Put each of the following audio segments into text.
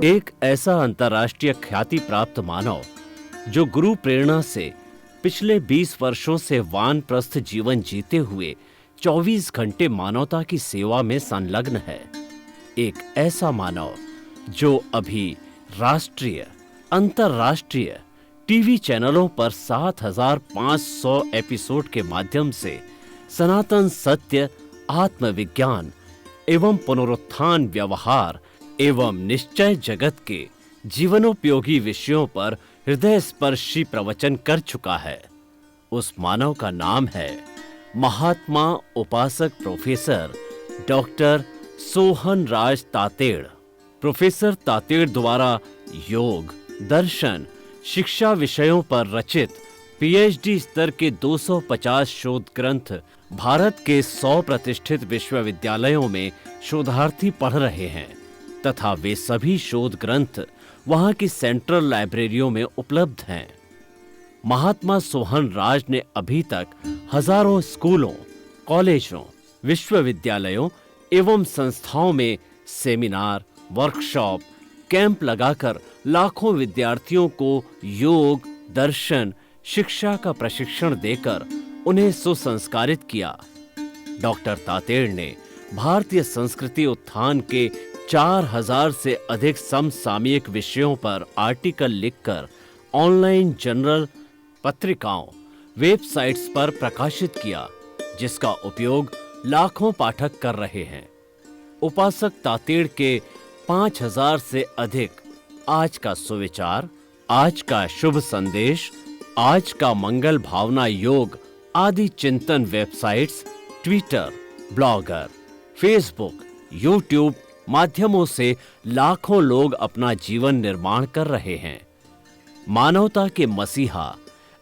एक ऐसा अंतर्राष्ट्रीय ख्याति प्राप्त मानव जो गुरु प्रेरणा से पिछले 20 वर्षों से वानप्रस्थ जीवन जीते हुए 24 घंटे मानवता की सेवा में संलग्न है। एक ऐसा मानव जो अभी राष्ट्रीय, अंतर्राष्ट्रीय टीवी चैनलों पर 7,500 एपिसोड के माध्यम से सनातन सत्य, आत्मविज्ञान एवं पुनरुत्थान, व्यवहार एवं निश्चय जगत के जीवनोपयोगी विषयों पर हृदय स्पर्शी प्रवचन कर चुका है। उस मानव का नाम है महात्मा उपासक प्रोफेसर डॉक्टर सोहन राज तातेड़। प्रोफेसर तातेड़ द्वारा योग, दर्शन, शिक्षा विषयों पर रचित पीएचडी स्तर के 250 शोध ग्रंथ भारत के 100 प्रतिष्ठित विश्वविद्यालयों में शोधार्थी पढ़ रहे हैं तथा वे सभी शोध ग्रंथ वहां की सेंट्रल लाइब्रेरियों में उपलब्ध हैं। महात्मा सोहन राज ने अभी तक हजारों स्कूलों, कॉलेजों, विश्वविद्यालयों एवं संस्थाओं में सेमिनार, वर्कशॉप, कैंप लगाकर लाखों विद्यार्थियों को योग, दर्शन, शिक्षा का प्रशिक्षण देकर उन्हें सुसंस्कारित किया। डॉक्टर तातेड़ ने भारतीय संस्कृति उत्थान के 4,000 से अधिक समसामयिक विषयों पर आर्टिकल लिखकर ऑनलाइन जर्नल, पत्रिकाओं, वेबसाइट्स पर प्रकाशित किया, जिसका उपयोग लाखों पाठक कर रहे हैं। उपासक तातेड़ के 5,000 से अधिक आज का सुविचार, आज का शुभ संदेश, आज का मंगल भावना योग आदि चिंतन websites, Twitter, blogger, Facebook, YouTube माध्यमों से लाखों लोग अपना जीवन निर्माण कर रहे हैं। मानवता के मसीहा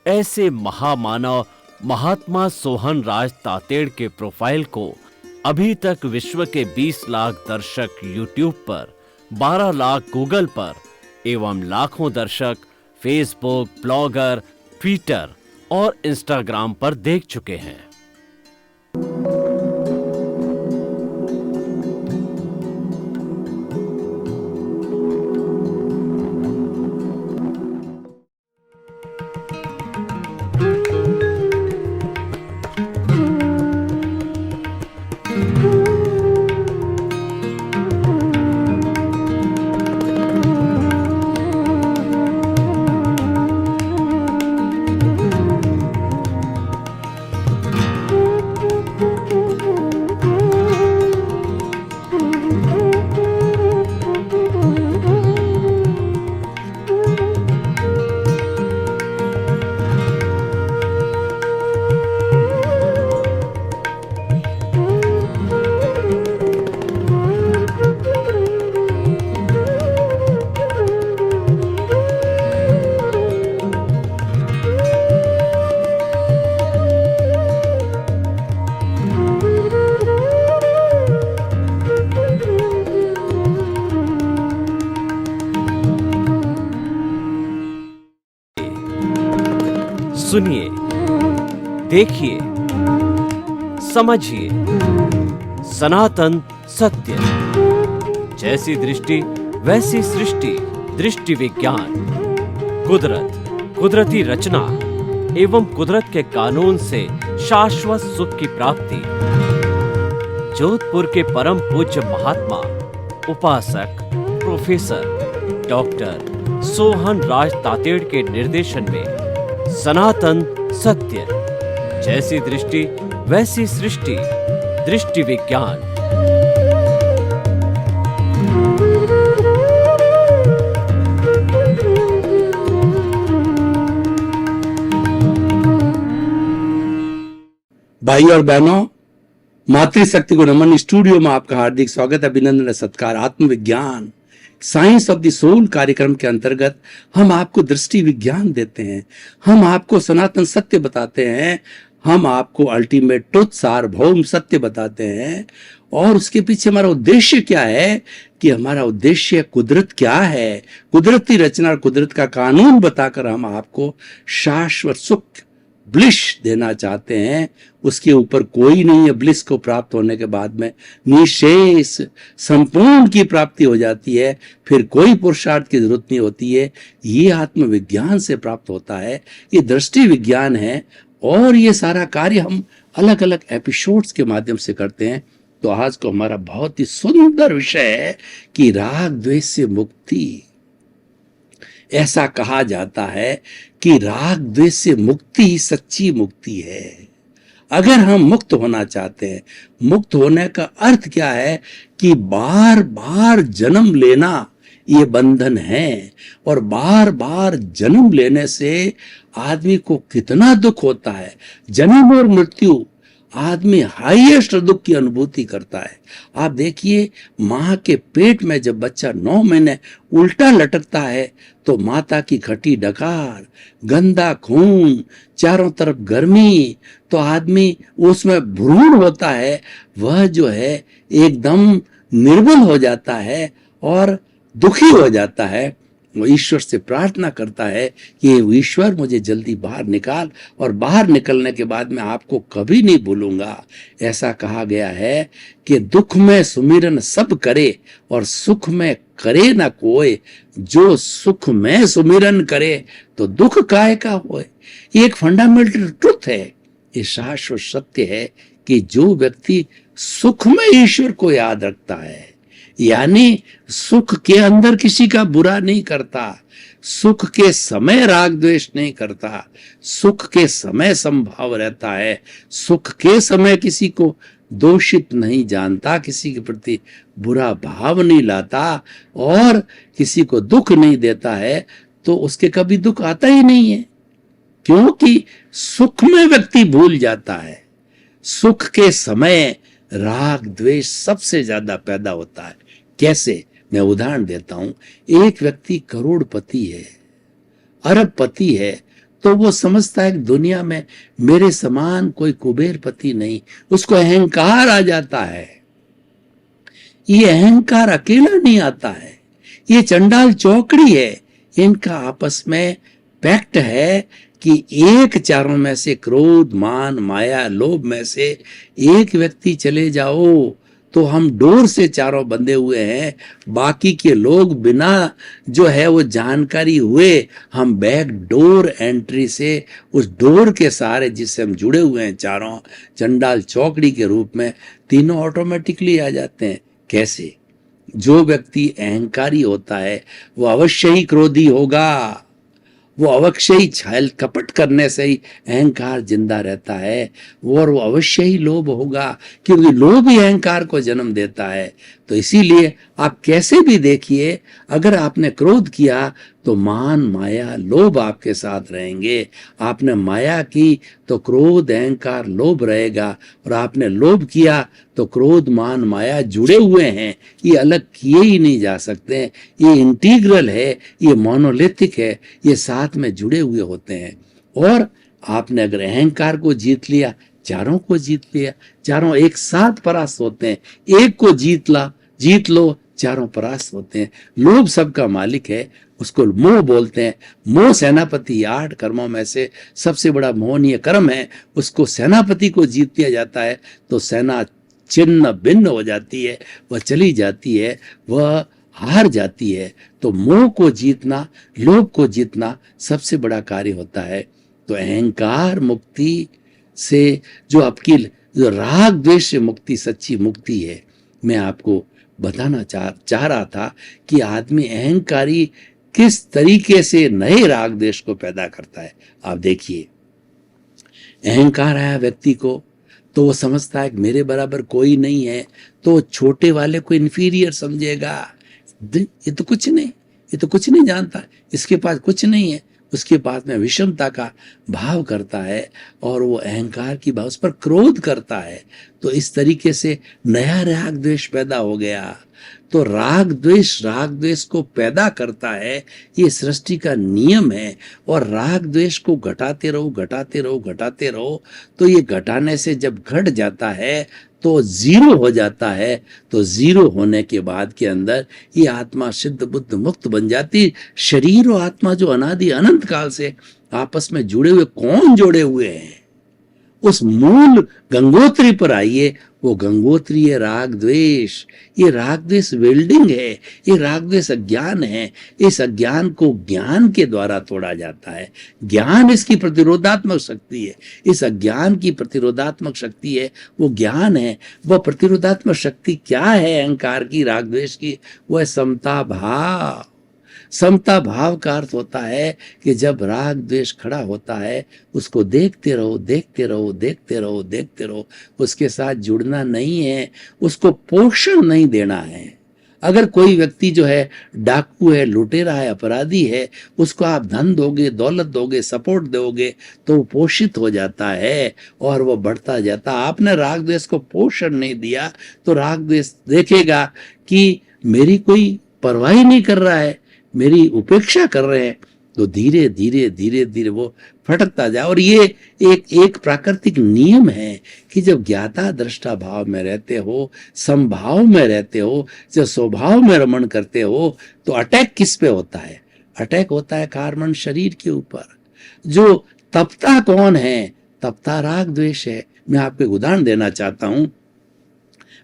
ऐसे महामानव महात्मा सोहन राज तातेड़ के प्रोफाइल को अभी तक विश्व के 20 लाख दर्शक यूट्यूब पर, 12 लाख गूगल पर एवं लाखों दर्शक फेसबुक, ब्लॉगर, ट्विटर और इंस्टाग्राम पर देख चुके हैं। सुनिए, देखिए, समझिए सनातन सत्य। जैसी दृष्टि वैसी सृष्टि, दृष्टि विज्ञान। कुदरत, कुदरती रचना एवं कुदरत के कानून से शाश्वत सुख की प्राप्ति। जोधपुर के परम पूज्य महात्मा उपासक प्रोफेसर डॉक्टर सोहन राज तातेड़ के निर्देशन में सनातन सत्य। जैसी दृष्टि वैसी सृष्टि, दृष्टि विज्ञान। भाई और बहनों, मातृशक्ति को नमन स्टूडियो में आपका हार्दिक स्वागत, अभिनंदन, सत्कार। आत्मविज्ञान, साइंस ऑफ द सोल कार्यक्रम के अंतर्गत हम आपको दृष्टि विज्ञान देते हैं, हम आपको सनातन सत्य बताते हैं, हम आपको अल्टीमेट ट्रुथ, सार्वभौम सत्य बताते हैं। और उसके पीछे हमारा उद्देश्य क्या है कि हमारा उद्देश्य कुदरत क्या है, कुदरती रचना और कुदरत का कानून बताकर हम आपको शाश्वत सुख ब्लिश देना चाहते हैं, उसके ऊपर कोई नहीं है। ब्लिस को प्राप्त होने के बाद में निशेष संपूर्ण की प्राप्ति हो जाती है, फिर कोई पुरुषार्थ की जरूरत नहीं होती है। ये आत्मविज्ञान से प्राप्त होता है, ये दृष्टि विज्ञान है। और ये सारा कार्य हम अलग अलग एपिसोड्स के माध्यम से करते हैं। तो आज को हमारा बहुत ही सुंदर विषय है कि राग द्वेष से मुक्ति। ऐसा कहा जाता है कि राग द्वेष से मुक्ति ही सच्ची मुक्ति है। अगर हम मुक्त होना चाहते हैं, मुक्त होने का अर्थ क्या है कि बार बार जन्म लेना ये बंधन है। और बार बार जन्म लेने से आदमी को कितना दुख होता है। जन्म और मृत्यु, आदमी हाईएस्ट दुख की अनुभूति करता है। आप देखिए, मां के पेट में जब बच्चा 9 महीने उल्टा लटकता है तो माता की खटी डकार, गंदा खून, चारों तरफ गर्मी, तो आदमी उसमें भ्रूण होता है, वह जो है एकदम निर्बल हो जाता है और दुखी हो जाता है। वो ईश्वर से प्रार्थना करता है कि ईश्वर मुझे जल्दी बाहर निकाल, और बाहर निकलने के बाद मैं आपको कभी नहीं भूलूंगा। ऐसा कहा गया है कि दुख में सुमिरन सब करे और सुख में करे ना कोई। जो सुख में सुमिरन करे तो दुख काहे का होए। ये एक फंडामेंटल ट्रुथ है, ये शाश्वत सत्य है कि जो व्यक्ति सुख में ईश्वर को याद रखता है, यानी सुख के अंदर किसी का बुरा नहीं करता, सुख के समय राग द्वेष नहीं करता, सुख के समय समभाव रहता है, सुख के समय किसी को दोषित नहीं जानता, किसी के प्रति बुरा भाव नहीं लाता और किसी को दुख नहीं देता है, तो उसके कभी दुख आता ही नहीं है। क्योंकि सुख में व्यक्ति भूल जाता है। सुख के समय राग द्वेष सबसे ज्यादा पैदा होता है। कैसे? मैं उदाहरण देता हूं। एक व्यक्ति करोड़पति है, अरबपति है, तो वो समझता है कि दुनिया में मेरे समान कोई कुबेरपति नहीं, उसको अहंकार आ जाता है। ये अहंकार अकेला नहीं आता है, ये चंडाल चौकड़ी है। इनका आपस में पैक्ट है कि एक चारों में से, क्रोध, मान, माया, लोभ में से एक व्यक्ति चले जाओ तो हम डोर से चारों बंधे हुए हैं। बाकी के लोग बिना जो है वो जानकारी हुए, हम बैक डोर एंट्री से उस डोर के सहारे जिससे हम जुड़े हुए हैं चारों, चंडाल चौकड़ी के रूप में, तीनों ऑटोमेटिकली आ जाते हैं। कैसे? जो व्यक्ति अहंकारी होता है वो अवश्य ही क्रोधी होगा, वो अवश्य ही छल कपट करने से ही अहंकार जिंदा रहता है, और वो अवश्य ही लोभ होगा, क्योंकि लोभ ही अहंकार को जन्म देता है। तो इसीलिए आप कैसे भी देखिए, अगर आपने क्रोध किया तो मान, माया, लोभ आपके साथ रहेंगे। आपने माया की तो क्रोध, अहंकार, लोभ रहेगा, और आपने लोभ किया तो क्रोध, मान, माया जुड़े हुए हैं, ये अलग किए ही नहीं जा सकते। ये इंटीग्रल है, ये मोनोलिथिक है, ये साथ में जुड़े हुए होते हैं। और आपने अगर अहंकार को जीत लिया, चारों को जीत लिया, चारों एक साथ परास्त होते हैं। एक को जीत लो, चारों परास्त होते हैं। लोभ सबका मालिक है, उसको मोह बोलते हैं। मोह सेनापति, 8 कर्मों में से सबसे बड़ा मोहनीय कर्म है, उसको सेनापति को जीत लिया जाता है तो सेना छिन्न भिन्न हो जाती है, वह चली जाती है, वह हार जाती है। तो मोह को जीतना, लोभ को जीतना सबसे बड़ा कार्य होता है। तो अहंकार मुक्ति से जो आपकी जो राग द्वेष से मुक्ति सच्ची मुक्ति है, मैं आपको बताना चाह रहा था कि आदमी अहंकारी किस तरीके से नए राग द्वेष को पैदा करता है। आप देखिए, अहंकार आया व्यक्ति को तो वो समझता है कि मेरे बराबर कोई नहीं है, तो छोटे वाले को इन्फीरियर समझेगा। ये तो कुछ नहीं, ये तो कुछ नहीं जानता, इसके पास कुछ नहीं है, उसके पास में विषमता का भाव करता है और वो अहंकार की भाव, उस पर क्रोध करता है। तो इस तरीके से नया राग द्वेष पैदा हो गया। तो राग द्वेष को पैदा करता है, ये सृष्टि का नियम है। और राग द्वेष को घटाते रहो तो ये घटाने से जब घट जाता है तो जीरो हो जाता है। तो जीरो होने के बाद के अंदर ये आत्मा सिद्ध बुद्ध मुक्त बन जाती। शरीर और आत्मा जो अनादि अनंत काल से आपस में जुड़े हुए, कौन जोड़े हुए हैं? उस मूल गंगोत्री पर आइए। वो गंगोत्री है राग द्वेष। ये राग द्वेष वेल्डिंग है, ये राग द्वेष अज्ञान है। इस अज्ञान को ज्ञान के द्वारा तोड़ा जाता है। ज्ञान इसकी प्रतिरोधात्मक शक्ति है। इस अज्ञान की प्रतिरोधात्मक शक्ति है, वो ज्ञान है। वह प्रतिरोधात्मक शक्ति क्या है अहंकार की, राग द्वेष की? वह है समता भाव। समता भाव का अर्थ होता है कि जब राग द्वेष खड़ा होता है, उसको देखते रहो, देखते रहो, देखते रहो, देखते रहो। उसके साथ जुड़ना नहीं है, उसको पोषण नहीं देना है। अगर कोई व्यक्ति जो है डाकू है, लुटेरा है, अपराधी है, उसको आप धन दोगे, दौलत दोगे, सपोर्ट दोगे, तो वो पोषित हो जाता है और वो बढ़ता जाता। आपने राग द्वेष को पोषण नहीं दिया तो राग द्वेष देखेगा कि मेरी कोई परवाह ही नहीं कर रहा है, मेरी उपेक्षा कर रहे हैं, तो धीरे धीरे धीरे धीरे वो फटकता जाए। और ये एक प्राकृतिक नियम है कि जब ज्ञाता दृष्टा भाव में रहते हो, समभाव में रहते हो, जब स्वभाव में रमण करते हो, तो अटैक किस पे होता है? अटैक होता है कार्बन शरीर के ऊपर। जो तपता कौन है? तपता राग द्वेष है। मैं आपको एक उदाहरण देना चाहता हूं।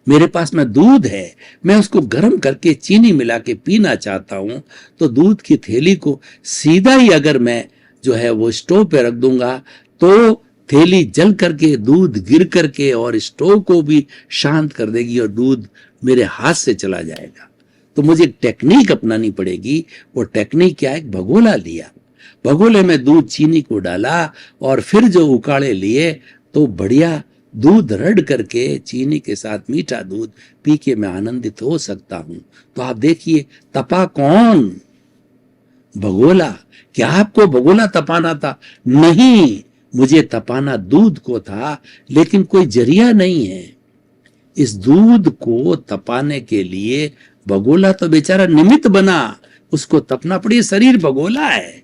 मेरे पास में दूध है, मैं उसको गर्म करके चीनी मिला के पीना चाहता हूं, तो दूध की थैली को सीधा ही अगर मैं जो है वो स्टोव पे रख दूंगा, तो थैली जल करके, दूध गिर करके और स्टोव को भी शांत कर देगी और दूध मेरे हाथ से चला जाएगा। तो मुझे एक टेक्निक अपनानी पड़ेगी। वो टेक्निक क्या है? एक भगोला लिया, भगोले में दूध चीनी को डाला और फिर जो उकाड़े लिए, तो बढ़िया दूध रड़ करके चीनी के साथ मीठा दूध पी के मैं आनंदित हो सकता हूं। तो आप देखिए, तपा कौन? भगोला। क्या आपको भगोला तपाना था? नहीं, मुझे तपाना दूध को था, लेकिन कोई जरिया नहीं है। इस दूध को तपाने के लिए भगोला तो बेचारा निमित्त बना, उसको तपना पड़ी। शरीर भगोला है,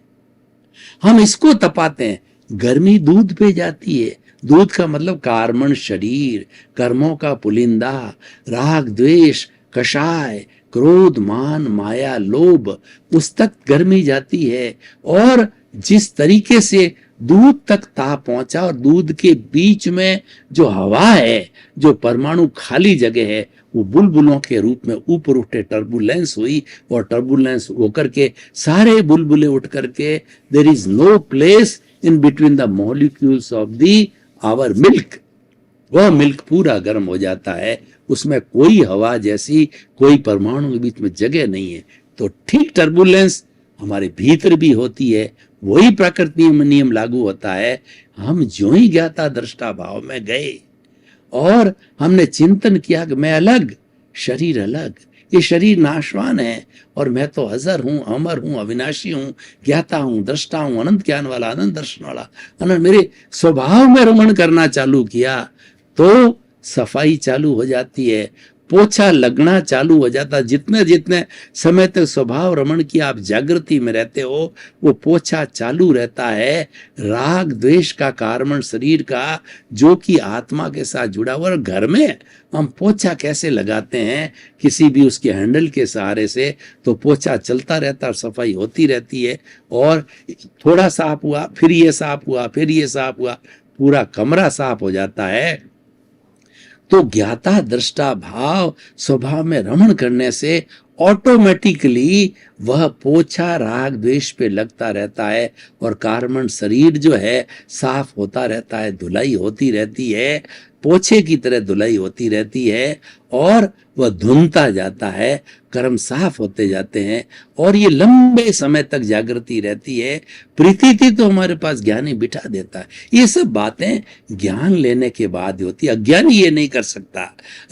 हम इसको तपाते हैं। गर्मी दूध पे जाती है। दूध का मतलब कार्मण शरीर, कर्मों का पुलिंदा, राग द्वेष, कषाय, क्रोध, मान, माया, लोभ, उस तक गर्मी जाती है। और जिस तरीके से दूध तक ताप पहुंचा और दूध के बीच में जो हवा है, जो परमाणु खाली जगह है, वो बुलबुलों के रूप में ऊपर उठे, टर्बुलेंस हुई और टर्बुलेंस होकर के सारे बुलबुले उठ करके there is no place in between the molecules of the our milk. वह मिल्क पूरा गर्म हो जाता है, उसमें कोई हवा जैसी, कोई परमाणु के बीच में जगह नहीं है। तो ठीक टर्बुलेंस हमारे भीतर भी होती है, वही प्राकृतिक नियम लागू होता है। हम जो ही ज्ञाता दृष्टा भाव में गए और हमने चिंतन किया कि मैं अलग, शरीर अलग, ये शरीर नाशवान है और मैं तो अजर हूं, अमर हूं, अविनाशी हूं, ज्ञाता हूं, दृष्टा हूं, अनंत ज्ञान वाला, अनंत दर्शन वाला, अनंत। मेरे स्वभाव में रमण करना चालू किया तो सफाई चालू हो जाती है, पोछा लगना चालू हो जाता। जितने जितने समय तक स्वभाव रमण की आप जागृति में रहते हो, वो पोछा चालू रहता है राग द्वेष का, कार्बन शरीर का, जो कि आत्मा के साथ जुड़ा हुआ। और घर में हम पोछा कैसे लगाते हैं? किसी भी उसके हैंडल के सहारे से, तो पोछा चलता रहता है, सफाई होती रहती है। और थोड़ा साफ हुआ, फिर ये साफ हुआ, फिर ये साफ हुआ, पूरा कमरा साफ हो जाता है। तो ज्ञाता दृष्टा भाव स्वभाव में रमण करने से ऑटोमेटिकली वह पोछा राग द्वेष पे लगता रहता है और कार्बन शरीर जो है साफ होता रहता है, धुलाई होती रहती है, पोछे की तरह धुलाई होती रहती है और वह धुनता जाता है, कर्म साफ होते जाते हैं और ये लंबे समय तक जागृति रहती है। प्रीति तो हमारे पास ज्ञानी बिठा देता है। ये सब बातें ज्ञान लेने के बाद होती है। अज्ञानी ये नहीं कर सकता।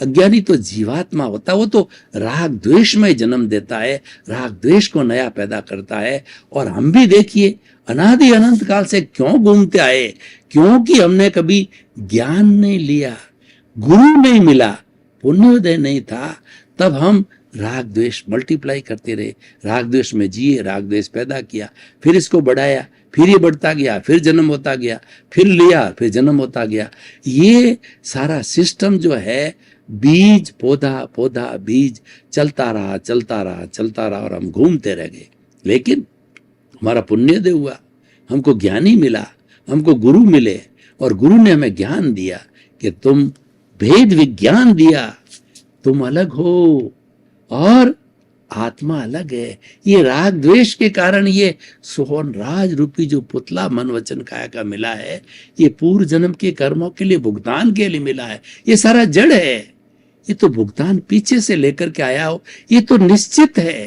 अज्ञानी तो जीवात्मा होता है, वो तो राग द्वेष में जन्म देता है, राग द्वेष को नया पैदा करता है। और हम भी देखिए अनादि अनंत काल से क्यों घूमते आए? क्योंकि हमने कभी ज्ञान नहीं लिया, गुरु नहीं मिला, पुण्योदय नहीं था, तब हम राग द्वेष मल्टीप्लाई करते रहे, राग द्वेष में जिए, राग द्वेष पैदा किया, फिर इसको बढ़ाया, फिर ये बढ़ता गया, फिर जन्म होता गया, फिर लिया, फिर जन्म होता गया। ये सारा सिस्टम जो है, बीज पौधा, पौधा बीज, चलता रहा चलता रहा चलता रहा और हम घूमते रह गए। लेकिन हमारा पुण्योदय हुआ, हमको ज्ञानी मिला, हमको गुरु मिले, और गुरु ने हमें ज्ञान दिया कि तुम भेद विज्ञान दिया, तुम अलग हो और आत्मा अलग है। ये राग द्वेष के कारण ये सोहन राज रूपी जो पुतला मन वचन काया का मिला है, ये पूर्व जन्म के कर्मों के लिए भुगतान के लिए मिला है। ये सारा जड़ है, ये तो भुगतान पीछे से लेकर के आया हो, ये तो निश्चित है,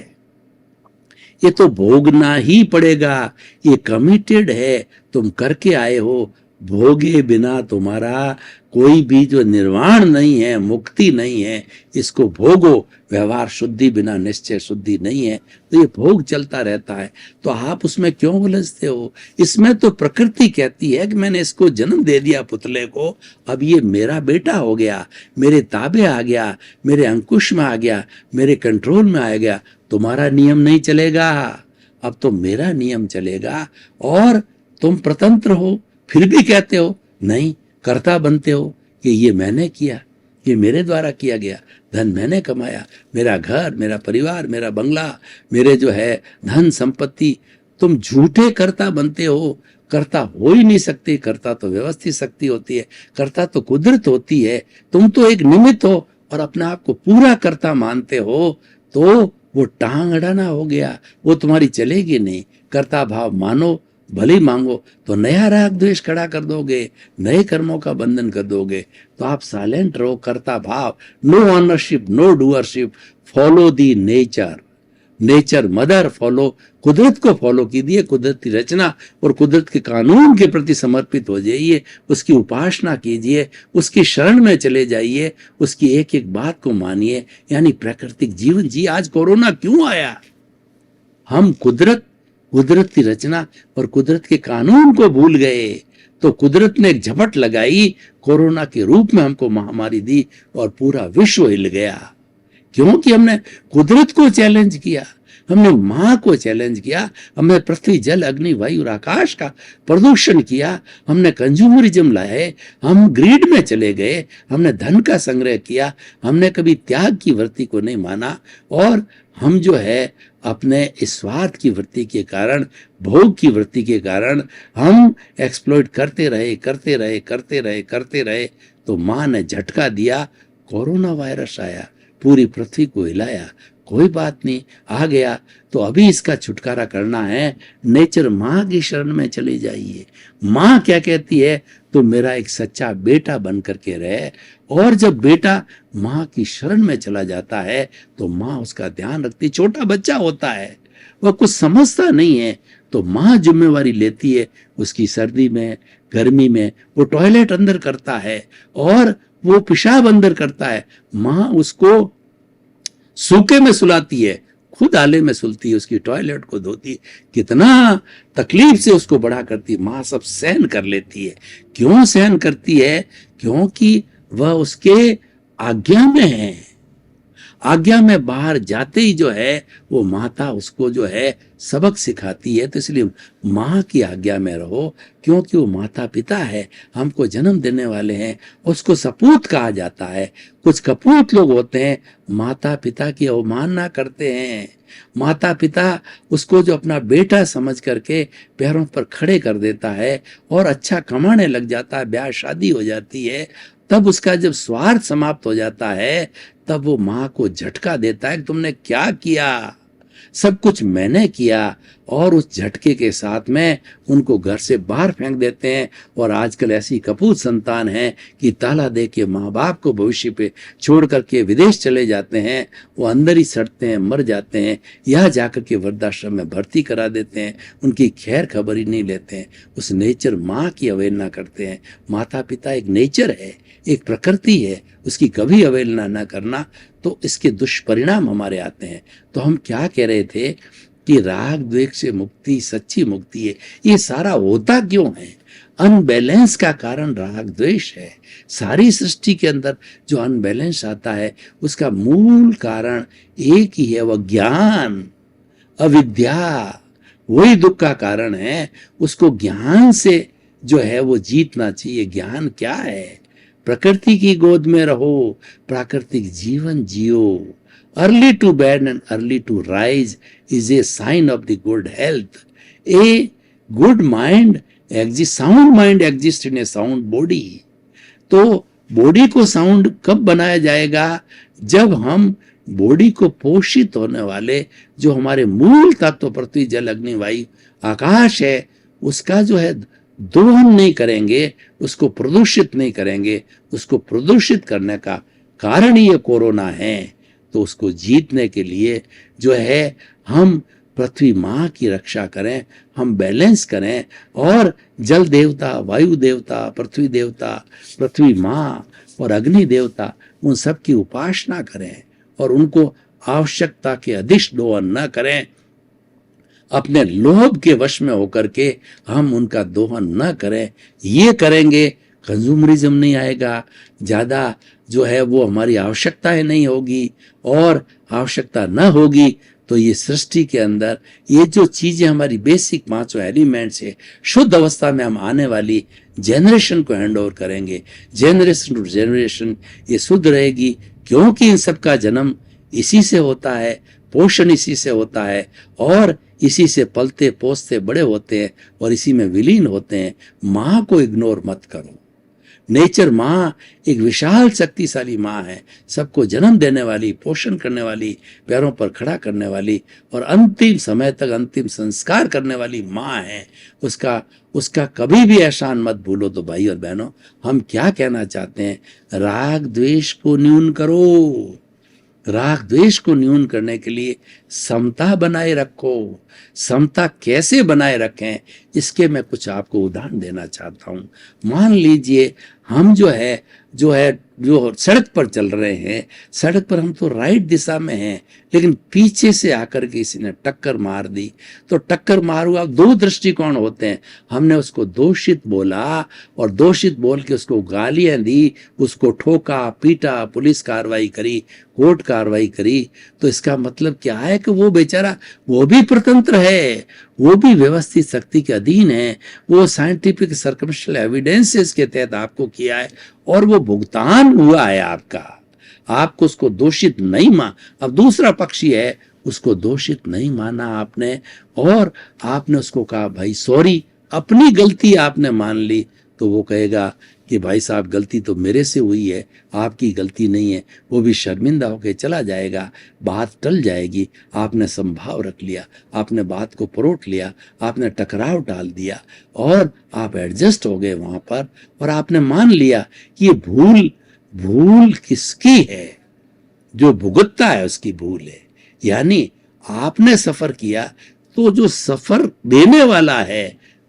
ये तो भोगना ही पड़ेगा, ये कमिटेड है, तुम करके आए हो। भोगे बिना तुम्हारा कोई भी जो निर्वाण नहीं है, मुक्ति नहीं है, इसको भोगो। व्यवहार शुद्धि बिना निश्चय शुद्धि नहीं है, तो ये भोग चलता रहता है। तो आप उसमें क्यों उलझते हो? इसमें तो प्रकृति कहती है कि मैंने इसको जन्म दे दिया पुतले को, अब ये मेरा बेटा हो गया, मेरे ताबे आ गया, मेरे अंकुश में आ गया, मेरे कंट्रोल में आ गया। तुम्हारा नियम नहीं चलेगा, अब तो मेरा नियम चलेगा। और तुम स्वतंत्र हो, फिर भी कहते हो नहीं, कर्ता बनते हो कि ये मैंने किया, ये मेरे द्वारा किया गया, धन मैंने कमाया, मेरा घर, मेरा परिवार, मेरा बंगला, मेरे जो है धन संपत्ति। तुम झूठे कर्ता बनते हो, कर्ता हो ही नहीं सकते। कर्ता तो व्यवस्थित शक्ति होती है, कर्ता तो कुदरत होती है। तुम तो एक निमित्त हो और अपने आप को पूरा कर्ता मानते हो, तो वो टांग अड़ाना हो गया, वो तुम्हारी चलेगी नहीं। कर्ता भाव मानो, भले मांगो तो नया राग द्वेष खड़ा कर दोगे, नए कर्मों का बंधन कर दोगे। तो आप साइलेंट रहो, कर्ता भाव, no ownership, no doership, follow the nature, nature mother follow, कुदरत को फॉलो कीजिए, कुदरत की रचना और कुदरत के कानून के प्रति समर्पित हो जाइए, उसकी उपासना कीजिए, उसकी शरण में चले जाइए, उसकी एक एक बात को मानिए, यानी प्राकृतिक जीवन जी। आज कोरोना क्यों आया? हम कुदरत की रचना और कुदरत के कानून को भूल गए। तो कुदरत ने एक झपट लगाई, कोरोना के रूप में हमको महामारी दी और पूरा विश्व हिल गया, क्योंकि हमने कुदरत को चैलेंज किया, हमने मां को चैलेंज किया, हमने पृथ्वी जल अग्नि वायु और आकाश का प्रदूषण किया, हमने कंज्यूमरिज्म लाए, हम ग्रीड में चले गए, हमने धन का संग्रह किया, हमने कभी त्याग की वृत्ति को नहीं माना, और हम जो है अपने इस स्वार्थ की वृत्ति के कारण, भोग की वृत्ति के कारण हम एक्सप्लॉइट करते रहे। तो मां ने झटका दिया, कोरोना वायरस आया, पूरी पृथ्वी को हिलाया। कोई बात नहीं, आ गया तो अभी इसका छुटकारा करना है, नेचर मां की शरण में चले जाइए। मां क्या कहती है? तो मेरा एक सच्चा बेटा बन करके रहे। और जब बेटा मां की शरण में चला जाता है तो मां उसका ध्यान रखती। छोटा बच्चा होता है, वह कुछ समझता नहीं है, तो मां जिम्मेवारी लेती है, उसकी सर्दी में गर्मी में वो टॉयलेट अंदर करता है और वो पेशाब अंदर करता है, मां उसको सूखे में सुलाती है, खुद आले में सुलती है, उसकी टॉयलेट को धोती है, कितना तकलीफ से उसको बड़ा करती है। मां सब सहन कर लेती है। क्यों सहन करती है? क्योंकि वह उसके आज्ञा में है। आज्ञा में बाहर जाते ही जो है वो माता उसको जो है सबक सिखाती है। तो इसलिए माँ की आज्ञा में रहो, क्योंकि वो माता पिता है, हमको जन्म देने वाले हैं। उसको सपूत कहा जाता है। कुछ कपूत लोग होते हैं, माता पिता की अवमानना करते हैं। माता पिता उसको जो अपना बेटा समझ करके पैरों पर खड़े कर देता है और अच्छा कमाने लग जाता है, ब्याह शादी हो जाती है, तब उसका जब स्वार्थ समाप्त हो जाता है तब वो माँ को झटका देता है कि तुमने क्या किया, सब कुछ मैंने किया। और उस झटके के साथ में उनको घर से बाहर फेंक देते हैं। और आजकल ऐसी कपूत संतान है कि ताला दे के माँ बाप को भविष्य पे छोड़ करके विदेश चले जाते हैं, वो अंदर ही सड़ते हैं, मर जाते हैं, या जाकर के वृद्धाश्रम में भर्ती करा देते हैं, उनकी खैर खबर ही नहीं लेते हैं। उस नेचर माँ की अवहेलना करते हैं। माता पिता एक नेचर है, एक प्रकृति है, उसकी कभी अवहेलना न करना। तो इसके दुष्परिणाम हमारे आते हैं। तो हम क्या कह रहे थे कि राग द्वेष से मुक्ति सच्ची मुक्ति है। ये सारा होता क्यों है? अनबैलेंस का कारण राग द्वेष है। सारी सृष्टि के अंदर जो अनबैलेंस आता है उसका मूल कारण एक ही है, वह ज्ञान, अविद्या, वही दुख का कारण है। उसको ज्ञान से जो है वो जीतना चाहिए। ज्ञान क्या है? प्रकृति की गोद में रहो, प्राकृतिक जीवन जियो। Early to bed and early to rise is a sign of the good health. A good mind exist, sound mind exist in a sound body. तो बॉडी को साउंड कब बनाया जाएगा? जब हम बॉडी को पोषित होने वाले जो हमारे मूल तत्व पृथ्वी जल अग्नि वायु आकाश है, उसका जो है दोहन नहीं करेंगे, उसको प्रदूषित नहीं करेंगे। उसको प्रदूषित करने का कारण ही ये कोरोना है। तो उसको जीतने के लिए जो है हम पृथ्वी माँ की रक्षा करें, हम बैलेंस करें और जल देवता, वायु देवता, पृथ्वी देवता, पृथ्वी माँ और अग्नि देवता, उन सब की उपासना करें और उनको आवश्यकता के अधिक दोहन न करें। अपने लोभ के वश में होकर के हम उनका दोहन न करें। ये करेंगे कंज्यूमरिज्म नहीं आएगा, ज्यादा जो है वो हमारी आवश्यकताएं नहीं होगी, और आवश्यकता न होगी तो ये सृष्टि के अंदर ये जो चीजें हमारी बेसिक पांचों एलिमेंट्स है, शुद्ध अवस्था में हम आने वाली जनरेशन को हैंड ओवर करेंगे। जनरेशन टू जनरेशन ये शुद्ध रहेगी, क्योंकि इन सब का जन्म इसी से होता है, पोषण इसी से होता है, और इसी से पलते पोसते बड़े होते हैं और इसी में विलीन होते हैं। माँ को इग्नोर मत करो। नेचर माँ एक विशाल शक्तिशाली माँ है, सबको जन्म देने वाली, पोषण करने वाली, पैरों पर खड़ा करने वाली और अंतिम समय तक अंतिम संस्कार करने वाली माँ है। उसका कभी भी एहसान मत भूलो। तो भाई और बहनों, हम क्या कहना चाहते हैं? राग द्वेष को न्यून करो। राग द्वेष को न्यून करने के लिए समता बनाए रखो। समता कैसे बनाए रखें, इसके मैं कुछ आपको उदाहरण देना चाहता हूं। मान लीजिए हम जो सड़क पर चल रहे हैं, सड़क पर हम तो राइट दिशा में हैं, लेकिन पीछे से आकर के किसी ने टक्कर मार दी। तो टक्कर मारूंगा, दो दृष्टिकोण होते हैं। हमने उसको दोषित बोला और दोषित बोल के उसको गालियां दी, उसको ठोका पीटा, पुलिस कार्रवाई करी, कोर्ट कार्रवाई करी। तो इसका मतलब क्या है कि वो बेचारा वो भी स्वतंत्र है, वो भी व्यवस्थित शक्ति के अधीन है। वो साइंटिफिक सर्कमस्टेंशियल एविडेंसेस के तहत आपको किया है और वो भुगतान हुआ है आपका। आपको उसको दोषित नहीं अब दूसरा पक्षी है, उसको दोषित नहीं माना आपने और आपने उसको कहा भाई सॉरी, अपनी गलती आपने मान ली। तो वो कहेगा कि भाई साहब गलती तो मेरे से हुई है, आपकी गलती नहीं है। वो भी शर्मिंदा होकर चला जाएगा, बात टल जाएगी। आपने संभाव रख लिया, आपने बात को परोट लिया, आपने टकराव डाल दिया और आप एडजस्ट हो गए वहां पर, और आपने मान लिया कि ये भूल किसकी है? जो भुगतता है उसकी भूल है। यानी आपने सफर किया तो जो सफर देने वाला है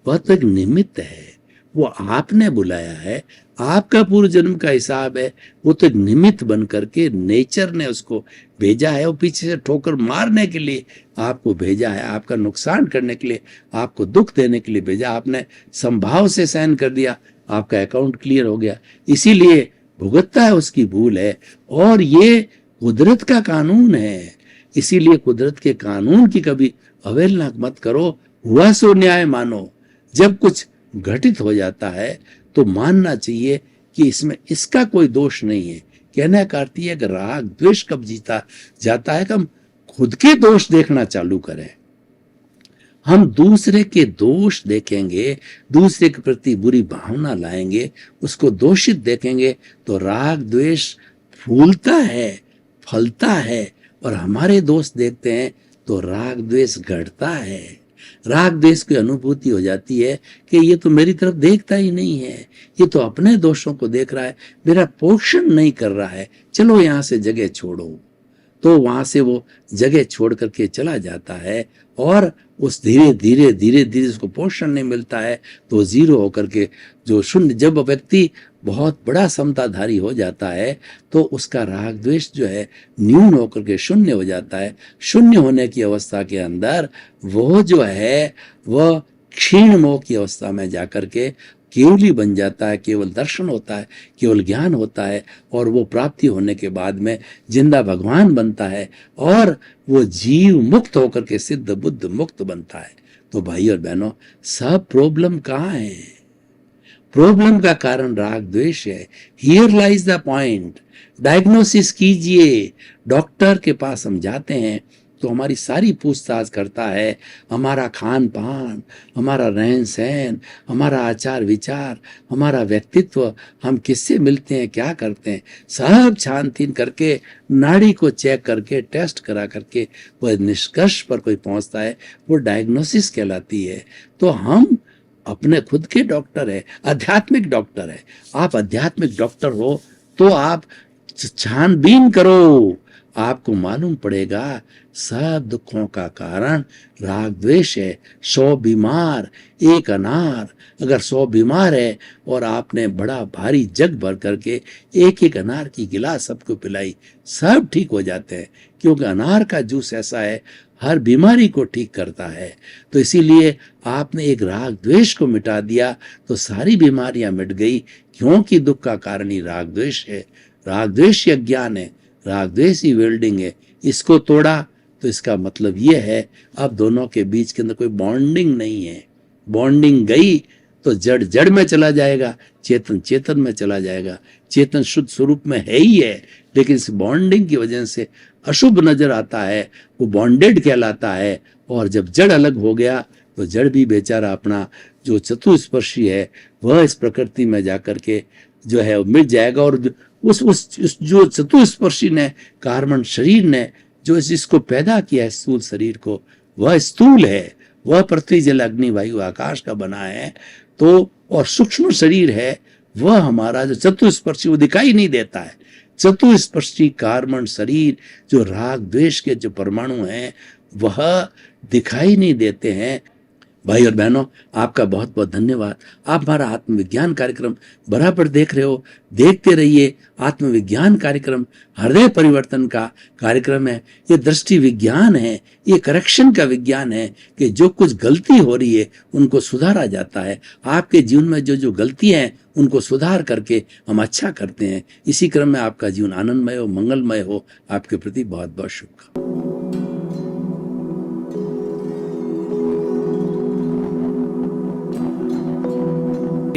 वह तो एक निमित्त है, वो आपने बुलाया है, आपका पूर्व जन्म का हिसाब है। वो तो एक निमित्त बन करके नेचर ने उसको भेजा है। वो पीछे से ठोकर मारने के लिए आपको भेजा है, आपका नुकसान करने के लिए, आपको दुख देने के लिए भेजा। आपने संभाव से सहन कर दिया, आपका अकाउंट क्लियर हो गया। इसीलिए भुगतता है, उसकी भूल है। और ये कुदरत का कानून है, इसीलिए कुदरत के कानून की कभी अवहेलना मत करो। हुआ सो न्याय मानो। जब कुछ घटित हो जाता है तो मानना चाहिए कि इसमें इसका कोई दोष नहीं है। कहना का अर्थ है कि राग द्वेष कब जीता जाता है कि हम खुद के दोष देखना चालू करें। हम दूसरे के दोष देखेंगे, दूसरे के प्रति बुरी भावना लाएंगे, उसको दोषित देखेंगे तो राग द्वेष फूलता है, फलता है। और हमारे दोष देखते हैं तो राग द्वेष घटता है। राग द्वेष की अनुभूति हो जाती है कि ये तो मेरी तरफ देखता ही नहीं है, ये तो अपने दोषों को देख रहा है, मेरा पोषण नहीं कर रहा है, चलो यहां से जगह छोड़ो। तो वहां से वो जगह छोड़ करके चला जाता है और उस धीरे धीरे उसको पोषण नहीं मिलता है तो जीरो होकर के जो शून्य, जब व्यक्ति बहुत बड़ा समताधारी हो जाता है तो उसका राग द्वेष जो है न्यून होकर के शून्य हो जाता है। शून्य होने की अवस्था के अंदर वो जो है वह क्षीण मोह की अवस्था में जाकर के केवली बन जाता है, केवल दर्शन होता है, केवल ज्ञान होता है और वो प्राप्ति होने के बाद में जिंदा भगवान बनता है और वो जीव मुक्त होकर के सिद्ध बुद्ध मुक्त बनता है। तो भाई और बहनों, सब प्रॉब्लम कहाँ है? प्रॉब्लम का कारण राग द्वेष है। Here lies the point. Diagnosis कीजिए। डॉक्टर के पास हम जाते हैं तो हमारी सारी पूछताछ करता है, हमारा खान पान, हमारा रहन सहन, हमारा आचार विचार, हमारा व्यक्तित्व, हम किससे मिलते हैं, क्या करते हैं, सब छानबीन करके, नाड़ी को चेक करके, टेस्ट करा करके वह निष्कर्ष पर कोई पहुंचता है, वो डायग्नोसिस कहलाती है। तो हम अपने खुद के डॉक्टर है, आध्यात्मिक डॉक्टर है। आप आध्यात्मिक डॉक्टर हो तो आप छानबीन करो, आपको मालूम पड़ेगा सब दुखों का कारण राग द्वेष है। 100 बीमार एक अनार। अगर 100 बीमार है और आपने बड़ा भारी जग भर करके एक एक अनार की गिलास सबको पिलाई, सब ठीक हो जाते हैं, क्योंकि अनार का जूस ऐसा है, हर बीमारी को ठीक करता है। तो इसीलिए आपने एक राग द्वेष को मिटा दिया तो सारी बीमारियां मिट गई, क्योंकि दुख का कारण ही राग द्वेष है। राग द्वेष ही अज्ञान है, राग द्वेष ही वेल्डिंग है। इसको तोड़ा तो इसका मतलब यह है अब दोनों के बीच के अंदर कोई बॉन्डिंग नहीं है। बॉन्डिंग गई तो जड़ जड़ में चला जाएगा, चेतन चेतन में चला जाएगा। चेतन शुद्ध स्वरूप में है ही है, लेकिन इस बॉन्डिंग की वजह से अशुभ नजर आता है, वो बॉन्डेड कहलाता है। और जब जड़ अलग हो गया तो जड़ भी बेचारा अपना जो चतुस्पर्शी है वह इस प्रकृति में जाकर के जो है मिट जाएगा। और उस जो चतुस्पर्शी ने, कार्बन शरीर ने जो इसको पैदा किया है, स्थूल शरीर को, वह स्थूल है, वह पृथ्वी जल अग्नि वायु आकाश का बना है। तो और सूक्ष्म शरीर है वह हमारा जो चतुस्पर्शी, वो दिखाई नहीं देता है। चतुस्पर्शी कार्बन शरीर जो राग द्वेष के जो परमाणु हैं वह दिखाई नहीं देते हैं। भाई और बहनों, आपका बहुत बहुत धन्यवाद। आप हमारा आत्मविज्ञान कार्यक्रम बराबर देख रहे हो, देखते रहिए। आत्मविज्ञान कार्यक्रम हृदय परिवर्तन का कार्यक्रम है, ये दृष्टि विज्ञान है, ये करेक्शन का विज्ञान है कि जो कुछ गलती हो रही है उनको सुधारा जाता है। आपके जीवन में जो जो गलतियां हैं उनको सुधार करके हम अच्छा करते हैं। इसी क्रम में आपका जीवन आनंदमय हो, मंगलमय हो। आपके प्रति बहुत बहुत शुभकामनाएं।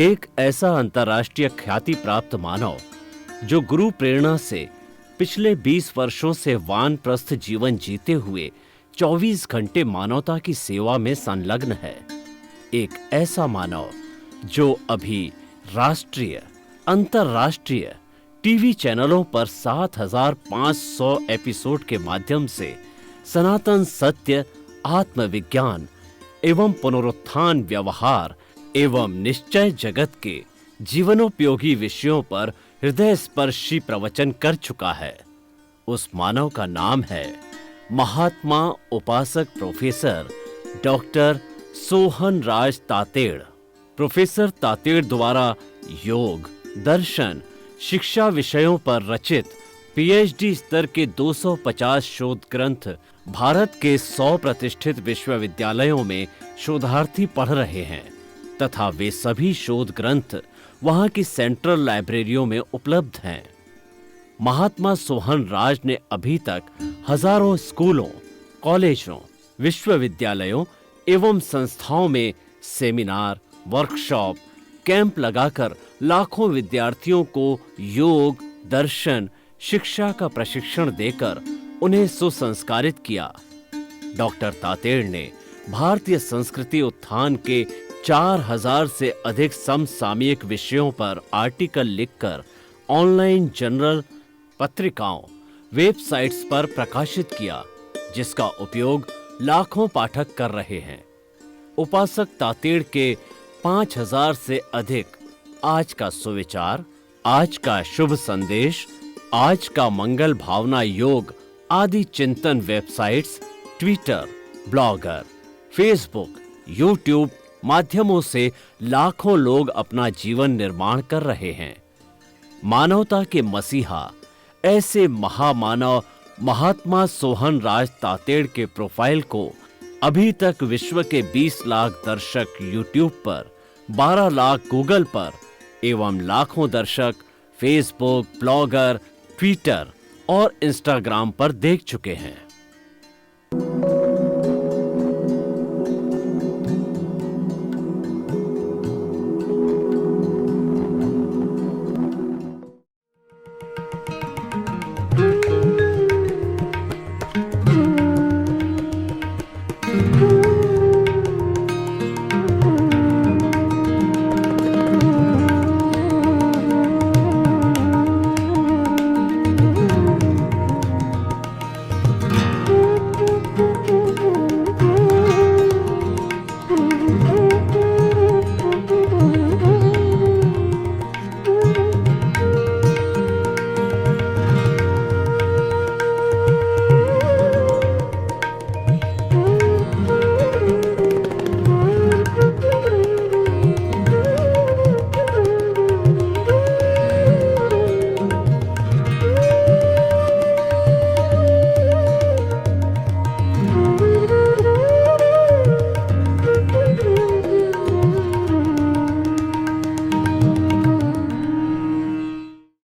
एक ऐसा अंतर्राष्ट्रीय ख्याति प्राप्त मानव जो गुरु प्रेरणा से पिछले 20 वर्षों से वानप्रस्थ जीवन जीते हुए 24 घंटे मानवता की सेवा में संलग्न है। एक ऐसा मानव जो अभी राष्ट्रीय, अंतर्राष्ट्रीय टीवी चैनलों पर 7,500 एपिसोड के माध्यम से सनातन सत्य, आत्मविज्ञान एवं पुनरुत्थान, व्यवहार एवं निश्चय जगत के जीवनोपयोगी विषयों पर हृदय स्पर्शी प्रवचन कर चुका है। उस मानव का नाम है महात्मा उपासक प्रोफेसर डॉक्टर सोहन राज तातेड़। प्रोफेसर तातेड़ द्वारा योग, दर्शन, शिक्षा विषयों पर रचित पीएचडी स्तर के 250 शोध ग्रंथ भारत के 100 प्रतिष्ठित विश्वविद्यालयों में शोधार्थी पढ़ रहे हैं तथा वे सभी शोध ग्रंथ वहां की सेंट्रल लाइब्रेरियों में उपलब्ध हैं। महात्मा सोहन राज ने अभी तक हजारों स्कूलों, कॉलेजों, विश्वविद्यालयों एवं संस्थाओं में सेमिनार, वर्कशॉप, कैंप लगाकर लाखों विद्यार्थियों को योग, दर्शन, शिक्षा का प्रशिक्षण देकर उन्हें सुसंस्कारित किया। डॉक्टर तातेड़ ने भारतीय संस्कृति उत्थान के 4000 से अधिक समसामयिक विषयों पर आर्टिकल लिखकर ऑनलाइन जर्नल, पत्रिकाओं, वेबसाइट्स पर प्रकाशित किया, जिसका उपयोग लाखों पाठक कर रहे हैं। उपासक तातेड़ के 5000 से अधिक आज का सुविचार, आज का शुभ संदेश, आज का मंगल भावना योग आदि चिंतन websites, Twitter, blogger, Facebook, YouTube माध्यमों से लाखों लोग अपना जीवन निर्माण कर रहे हैं। मानवता के मसीहा ऐसे महामानव महात्मा सोहन राज तातेड़ के प्रोफाइल को अभी तक विश्व के 20 लाख दर्शक यूट्यूब पर, 12 लाख गूगल पर एवं लाखों दर्शक फेसबुक, ब्लॉगर, ट्विटर और इंस्टाग्राम पर देख चुके हैं।